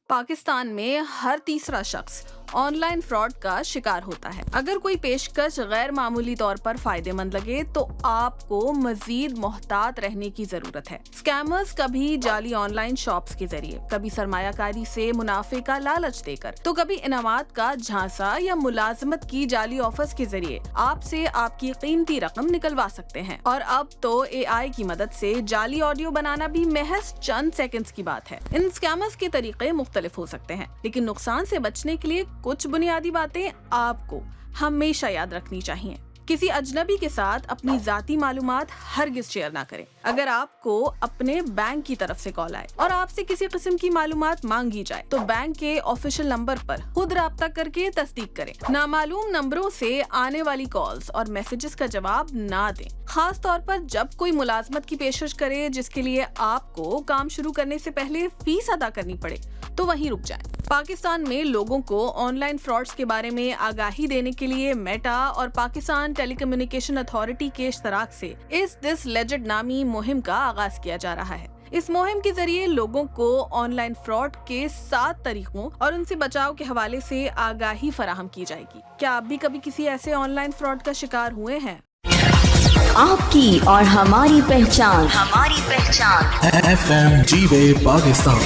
पाकिस्तान में हर तीसरा शख्स ऑनलाइन फ्रॉड का शिकार होता है। अगर कोई पेशकश गैर मामूली तौर पर फायदेमंद लगे तो आपको मजीद मोहतात रहने की जरूरत है। स्कैमर्स कभी जाली ऑनलाइन शॉप्स के जरिए, कभी सरमायाकारी से मुनाफे का लालच देकर, तो कभी इनामात का झांसा या मुलाजमत की जाली ऑफर्स के जरिए आपसे आपकी कीमती रकम निकलवा सकते हैं। और अब तो AI की मदद से जाली ऑडियो बनाना भी महज चंद सेकंड्स की बात है। इन स्कैमर्स के तरीके मुख्तलिफ हो सकते हैं, लेकिन नुकसान से बचने के लिए कुछ बुनियादी बातें आपको हमेशा याद रखनी चाहिए। किसी अजनबी के साथ अपनी जाती मालूमात हरगिज शेयर ना करें। अगर आपको अपने बैंक की तरफ से कॉल आए और आपसे किसी किस्म की मालूमात मांगी जाए तो बैंक के ऑफिशियल नंबर पर खुद राब्ता करके तस्दीक करें। नामालूम नंबरों से आने वाली कॉल्स और मैसेजेस का जवाब ना दें, खास तौर पर जब कोई मुलाजमत की पेशकश करे जिसके लिए आपको काम शुरू करने से पहले फीस अदा करनी पड़े तो वहीं रुक जाएं। पाकिस्तान में लोगों को ऑनलाइन फ्रॉड्स के बारे में आगाही देने के लिए मेटा और पाकिस्तान टेलीकम्युनिकेशन अथॉरिटी के इश्तराक से इस दिस लेजेंड नामी मुहिम का आगाज किया जा रहा है। इस मुहिम के जरिए लोगों को ऑनलाइन फ्रॉड के 7 तरीकों और उनसे बचाव के हवाले से आगाही फराहम की जाएगी। क्या आप भी कभी किसी ऐसे ऑनलाइन फ्रॉड का शिकार हुए हैं? आपकी और हमारी पहचान FM G-Way पाकिस्तान।